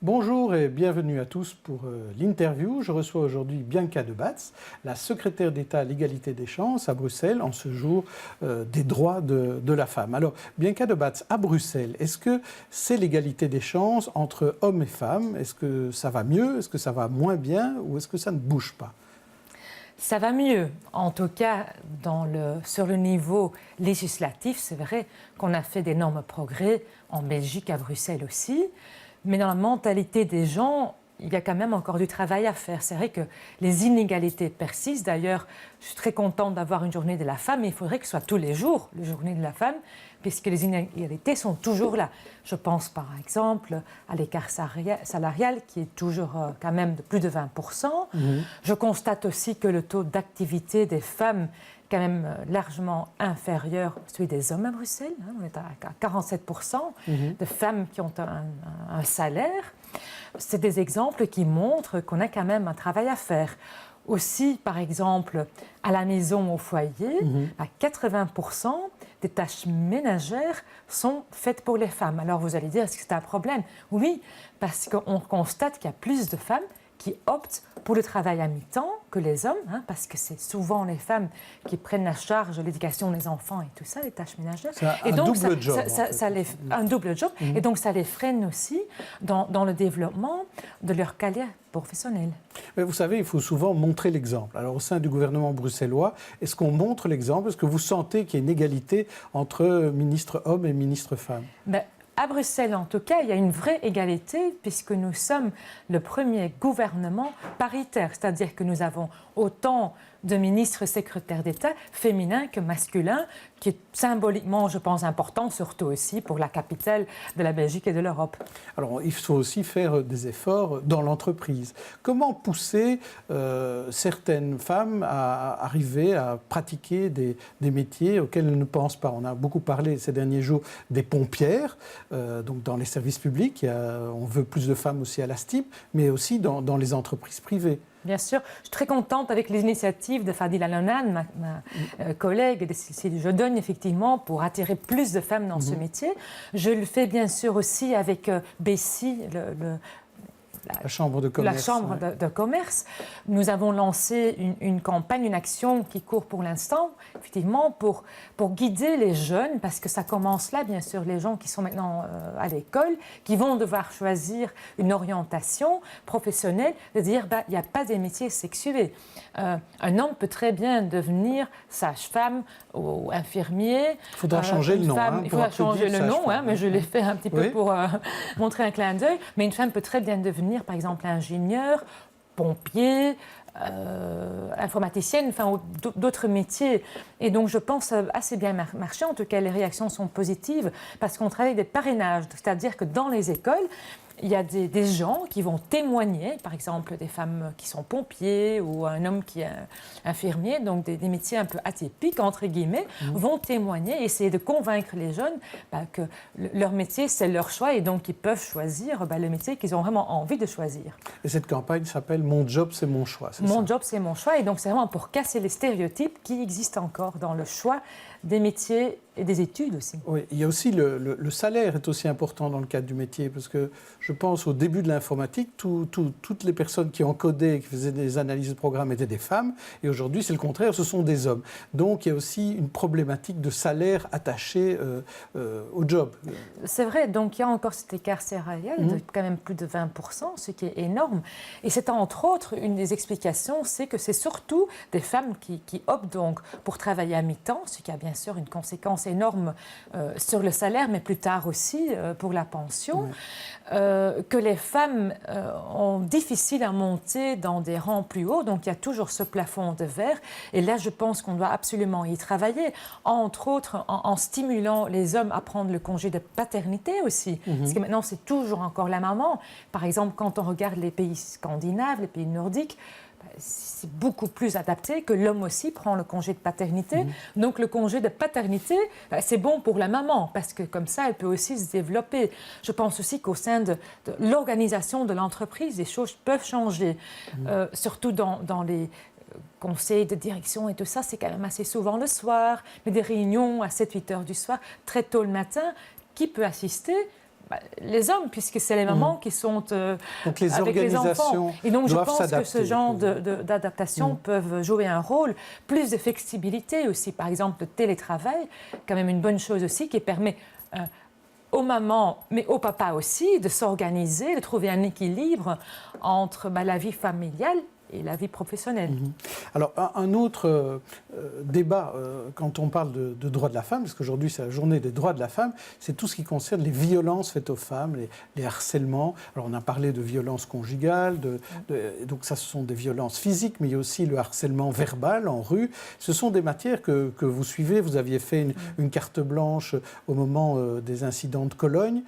Bonjour et bienvenue à tous pour l'interview. Je reçois aujourd'hui Bianca De Batz, la secrétaire d'État à l'égalité des chances à Bruxelles, en ce jour des droits de la femme. Alors, Bianca De Batz, à Bruxelles, est-ce que c'est l'égalité des chances entre hommes et femmes? Est-ce que ça va mieux? Est-ce que ça va moins bien? Ou est-ce que ça ne bouge pas? Ça va mieux. En tout cas, sur le niveau législatif, c'est vrai qu'on a fait d'énormes progrès en Belgique, à Bruxelles aussi. Mais dans la mentalité des gens, il y a quand même encore du travail à faire. C'est vrai que les inégalités persistent. D'ailleurs, je suis très contente d'avoir une journée de la femme, mais il faudrait que ce soit tous les jours, la journée de la femme, puisque les inégalités sont toujours là. Je pense par exemple à l'écart salarial qui est toujours quand même de plus de 20%. Je constate aussi que le taux d'activité des femmes est quand même largement inférieur à celui des hommes à Bruxelles. On est à 47% de femmes qui ont un salaire. C'est des exemples qui montrent qu'on a quand même un travail à faire. Aussi, par exemple, à la maison, au foyer, à 80% des tâches ménagères sont faites pour les femmes. Alors vous allez dire, est-ce que c'est un problème? Oui, parce qu'on constate qu'il y a plus de femmes qui optent pour le travail à mi-temps que les hommes, parce que c'est souvent les femmes qui prennent la charge de l'éducation des enfants et tout ça, les tâches ménagères. C'est un double job. Un double job. Et donc ça les freine aussi dans le développement de leur carrière professionnelle. Mais vous savez, il faut souvent montrer l'exemple. Alors au sein du gouvernement bruxellois, est-ce qu'on montre l'exemple? Est-ce que vous sentez qu'il y a une égalité entre ministres hommes et ministres femmes? À Bruxelles, en tout cas, il y a une vraie égalité puisque nous sommes le premier gouvernement paritaire, c'est-à-dire que nous avons autant de ministres secrétaires d'État féminins que masculins, qui est symboliquement, je pense, important, surtout aussi pour la capitale de la Belgique et de l'Europe. Alors, il faut aussi faire des efforts dans l'entreprise. Comment pousser certaines femmes à arriver à pratiquer des métiers auxquels elles ne pensent pas? On a beaucoup parlé ces derniers jours des pompières, donc dans les services publics. On veut plus de femmes aussi à la STIP, mais aussi dans les entreprises privées. Bien sûr. Je suis très contente avec les initiatives de Fadila Lonan, ma collègue, de Cécile Jodone, effectivement, pour attirer plus de femmes dans ce métier. Je le fais bien sûr aussi avec Bessie, la Chambre de commerce. La Chambre de commerce. Nous avons lancé une campagne, une action qui court pour l'instant, effectivement, pour guider les jeunes, parce que ça commence là, bien sûr, les gens qui sont maintenant à l'école, qui vont devoir choisir une orientation professionnelle, de dire, il n'y a pas des métiers sexués. Un homme peut très bien devenir sage-femme ou infirmier. Il faudra changer le nom. Il faudra changer le nom, mais je l'ai fait un petit peu pour montrer un clin d'œil. Mais une femme peut très bien devenir, par exemple, ingénieur, pompier, informaticienne, enfin d'autres métiers. Et donc je pense assez bien marcher. En tout cas, les réactions sont positives parce qu'on travaille des parrainages, c'est-à-dire que dans les écoles, il y a des gens qui vont témoigner, par exemple des femmes qui sont pompiers ou un homme qui est infirmier, donc des métiers un peu atypiques, entre guillemets, vont témoigner et essayer de convaincre les jeunes que leur métier, c'est leur choix et donc ils peuvent choisir le métier qu'ils ont vraiment envie de choisir. Et cette campagne s'appelle « Mon job, c'est mon choix ». Mon job, c'est mon choix. Et donc c'est vraiment pour casser les stéréotypes qui existent encore dans le choix des métiers et des études aussi. Oui, il y a aussi le salaire est aussi important dans le cadre du métier parce que je pense au début de l'informatique, toutes les personnes qui encodaient, qui faisaient des analyses de programmes étaient des femmes et aujourd'hui c'est le contraire, ce sont des hommes. Donc il y a aussi une problématique de salaire attaché au job. C'est vrai, donc il y a encore cet écart salarial de quand même plus de 20%, ce qui est énorme. Et c'est entre autres une des explications, c'est que c'est surtout des femmes qui optent donc pour travailler à mi-temps, ce qui a bien sûr une conséquence énorme sur le salaire, mais plus tard aussi pour la pension. Que les femmes ont difficile à monter dans des rangs plus hauts, donc il y a toujours ce plafond de verre. Et là, je pense qu'on doit absolument y travailler, entre autres en stimulant les hommes à prendre le congé de paternité aussi, parce que maintenant, c'est toujours encore la maman. Par exemple, quand on regarde les pays scandinaves, les pays nordiques, c'est beaucoup plus adapté que l'homme aussi prend le congé de paternité. Donc le congé de paternité, c'est bon pour la maman parce que comme ça, elle peut aussi se développer. Je pense aussi qu'au sein de l'organisation de l'entreprise, les choses peuvent changer. Surtout dans les conseils de direction et tout ça, c'est quand même assez souvent le soir, mais des réunions à 7-8 heures du soir, très tôt le matin, qui peut assister? les hommes, puisque c'est les mamans qui sont donc les avec les enfants. Et donc je pense que ce genre d'adaptation peuvent jouer un rôle, plus de flexibilité aussi. Par exemple, le télétravail, quand même une bonne chose aussi, qui permet aux mamans, mais aux papas aussi, de s'organiser, de trouver un équilibre entre la vie familiale et la vie professionnelle. Alors, un autre débat, quand on parle de droits de la femme, parce qu'aujourd'hui c'est la journée des droits de la femme, c'est tout ce qui concerne les violences faites aux femmes, les harcèlements. Alors, on a parlé de violences conjugales, donc ça, ce sont des violences physiques, mais il y a aussi le harcèlement verbal en rue. Ce sont des matières que vous suivez. Vous aviez fait une carte blanche au moment des incidents de Cologne.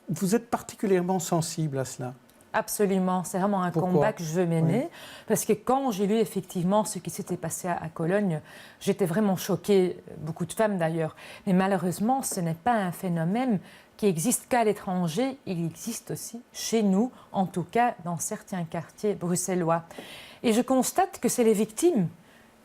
Vous êtes particulièrement sensible à cela? Absolument, c'est vraiment un combat que je veux mener, parce que quand j'ai lu effectivement ce qui s'était passé à Cologne, j'étais vraiment choquée, beaucoup de femmes d'ailleurs, mais malheureusement ce n'est pas un phénomène qui existe qu'à l'étranger, il existe aussi chez nous, en tout cas dans certains quartiers bruxellois. Et je constate que c'est les victimes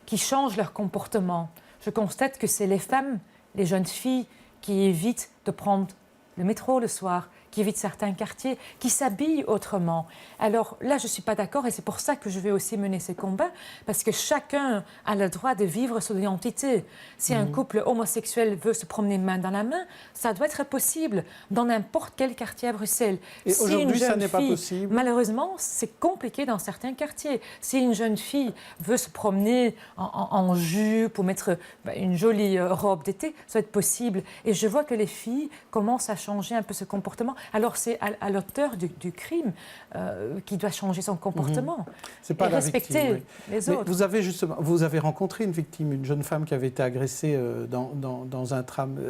qui changent leur comportement. Je constate que c'est les femmes, les jeunes filles qui évitent de prendre le métro le soir, qui évitent certains quartiers, qui s'habillent autrement. Alors là, je ne suis pas d'accord et c'est pour ça que je vais aussi mener ces combats, parce que chacun a le droit de vivre son identité. Si un couple homosexuel veut se promener main dans la main, ça doit être possible dans n'importe quel quartier à Bruxelles. Et si aujourd'hui, ça n'est pas possible? Malheureusement, c'est compliqué dans certains quartiers. Si une jeune fille veut se promener en jupe ou mettre une jolie robe d'été, ça doit être possible. Et je vois que les filles commencent à changer un peu ce comportement. Alors c'est à l'auteur du crime qui doit changer son comportement. C'est pas et respecter victime, les autres. Vous avez rencontré une victime, une jeune femme qui avait été agressée dans un tram.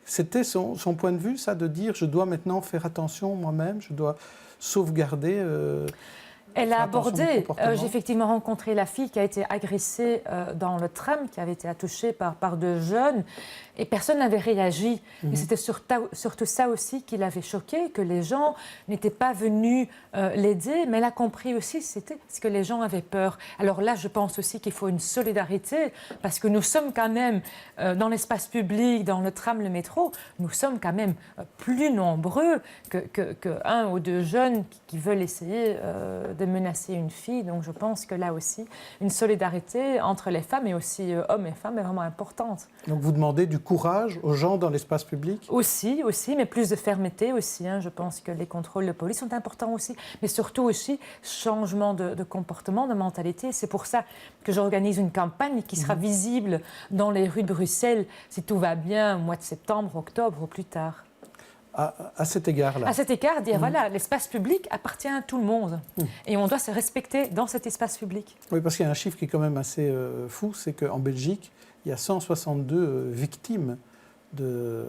C'était son point de vue, ça, de dire je dois maintenant faire attention moi-même, je dois sauvegarder. Elle a abordé, j'ai effectivement rencontré la fille qui a été agressée dans le tram, qui avait été touchée par deux jeunes, et personne n'avait réagi. Et c'était surtout ça aussi qui l'avait choquée, que les gens n'étaient pas venus l'aider, mais elle a compris aussi c'était ce que les gens avaient peur. Alors là, je pense aussi qu'il faut une solidarité, parce que nous sommes quand même dans l'espace public, dans le tram, le métro, nous sommes quand même plus nombreux que un ou deux jeunes qui veulent essayer de menacer une fille. Donc je pense que là aussi, une solidarité entre les femmes et aussi hommes et femmes est vraiment importante. Donc vous demandez du courage aux gens dans l'espace public? Aussi, mais plus de fermeté aussi. Je pense que les contrôles de police sont importants aussi, mais surtout aussi changement de comportement, de mentalité. C'est pour ça que j'organise une campagne qui sera visible dans les rues de Bruxelles, si tout va bien, au mois de septembre, octobre ou plus tard. À cet égard-là. À cet égard, dire voilà, l'espace public appartient à tout le monde et on doit se respecter dans cet espace public. Oui, parce qu'il y a un chiffre qui est quand même assez fou, c'est qu'en Belgique, il y a 162 victimes de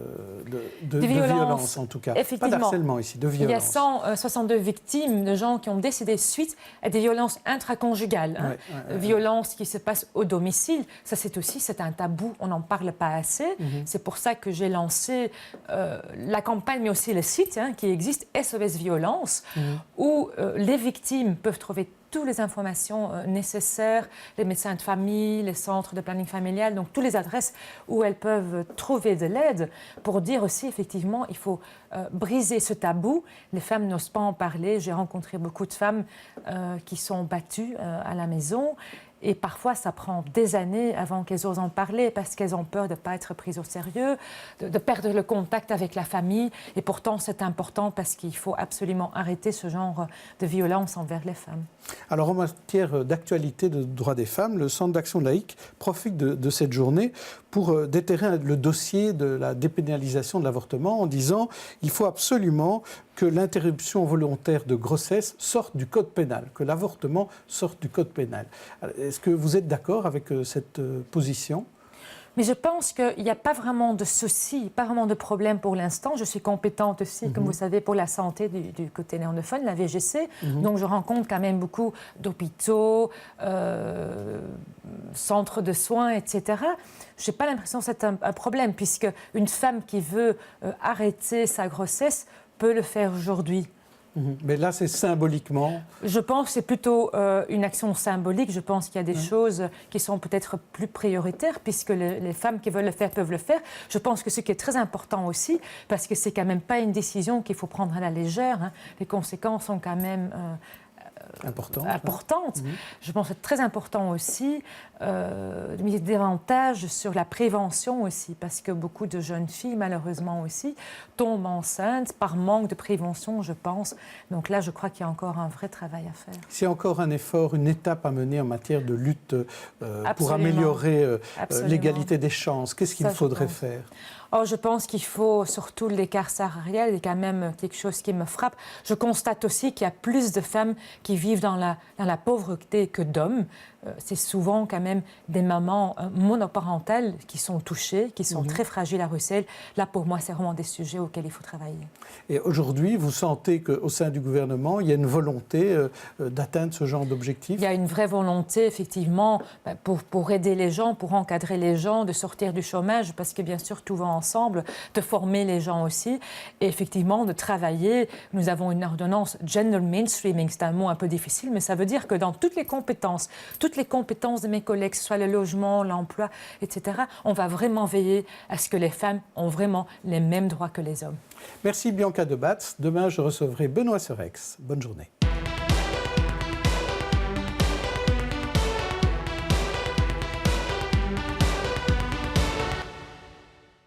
violence, en tout cas. Pas d'harcèlement ici, de violence. Il y a 162 victimes de gens qui ont décédé suite à des violences intraconjugales. Violences qui se passent au domicile. Ça, c'est un tabou, on n'en parle pas assez. C'est pour ça que j'ai lancé la campagne, mais aussi le site qui existe, SOS Violence, où les victimes peuvent trouver toutes les informations nécessaires, les médecins de famille, les centres de planning familial, donc toutes les adresses où elles peuvent trouver de l'aide pour dire aussi, effectivement, il faut briser ce tabou. Les femmes n'osent pas en parler. J'ai rencontré beaucoup de femmes qui sont battues à la maison. Et parfois, ça prend des années avant qu'elles osent en parler parce qu'elles ont peur de ne pas être prises au sérieux, de perdre le contact avec la famille. Et pourtant, c'est important parce qu'il faut absolument arrêter ce genre de violence envers les femmes. Alors, en matière d'actualité de droits des femmes, le Centre d'action laïque profite de cette journée pour déterrer le dossier de la dépénalisation de l'avortement en disant qu'il faut absolument que l'interruption volontaire de grossesse sorte du code pénal, que l'avortement sorte du code pénal. Est-ce que vous êtes d'accord avec cette position ? Mais je pense qu'il n'y a pas vraiment de souci, pas vraiment de problème pour l'instant. Je suis compétente aussi, comme vous savez, pour la santé du côté néerlandophone, la VGC. Donc je rencontre quand même beaucoup d'hôpitaux, centres de soins, etc. Je n'ai pas l'impression que c'est un problème, puisque une femme qui veut arrêter sa grossesse peut le faire aujourd'hui. Mais là, c'est symboliquement. Je pense que c'est plutôt une action symbolique. Je pense qu'il y a des choses qui sont peut-être plus prioritaires, puisque les femmes qui veulent le faire peuvent le faire. Je pense que ce qui est très important aussi, parce que c'est quand même pas une décision qu'il faut prendre à la légère, hein. Les conséquences sont quand même importante. Je pense que c'est très important aussi de miser davantage sur la prévention aussi, parce que beaucoup de jeunes filles, malheureusement aussi, tombent enceintes par manque de prévention, je pense. Donc là, je crois qu'il y a encore un vrai travail à faire. C'est encore un effort, une étape à mener en matière de lutte pour améliorer l'égalité des chances. Qu'est-ce qu'il faudrait faire ? Oh, je pense qu'il faut, surtout l'écart salarial, est quand même quelque chose qui me frappe. Je constate aussi qu'il y a plus de femmes qui vivent dans la pauvreté que d'hommes. C'est souvent quand même des mamans monoparentales qui sont touchées, qui sont très fragiles à Bruxelles. Là, pour moi, c'est vraiment des sujets auxquels il faut travailler. Et aujourd'hui, vous sentez qu'au sein du gouvernement, il y a une volonté d'atteindre ce genre d'objectif ? Il y a une vraie volonté, effectivement, pour aider les gens, pour encadrer les gens, de sortir du chômage, parce que bien sûr, tout va ensemble, de former les gens aussi, et effectivement, de travailler. Nous avons une ordonnance gender mainstreaming, c'est un mot un peu difficile, mais ça veut dire que dans toutes les compétences de mes collègues, que ce soit le logement, l'emploi, etc., on va vraiment veiller à ce que les femmes ont vraiment les mêmes droits que les hommes. Merci Bianca Debatz. Demain, je recevrai Benoît Serex. Bonne journée.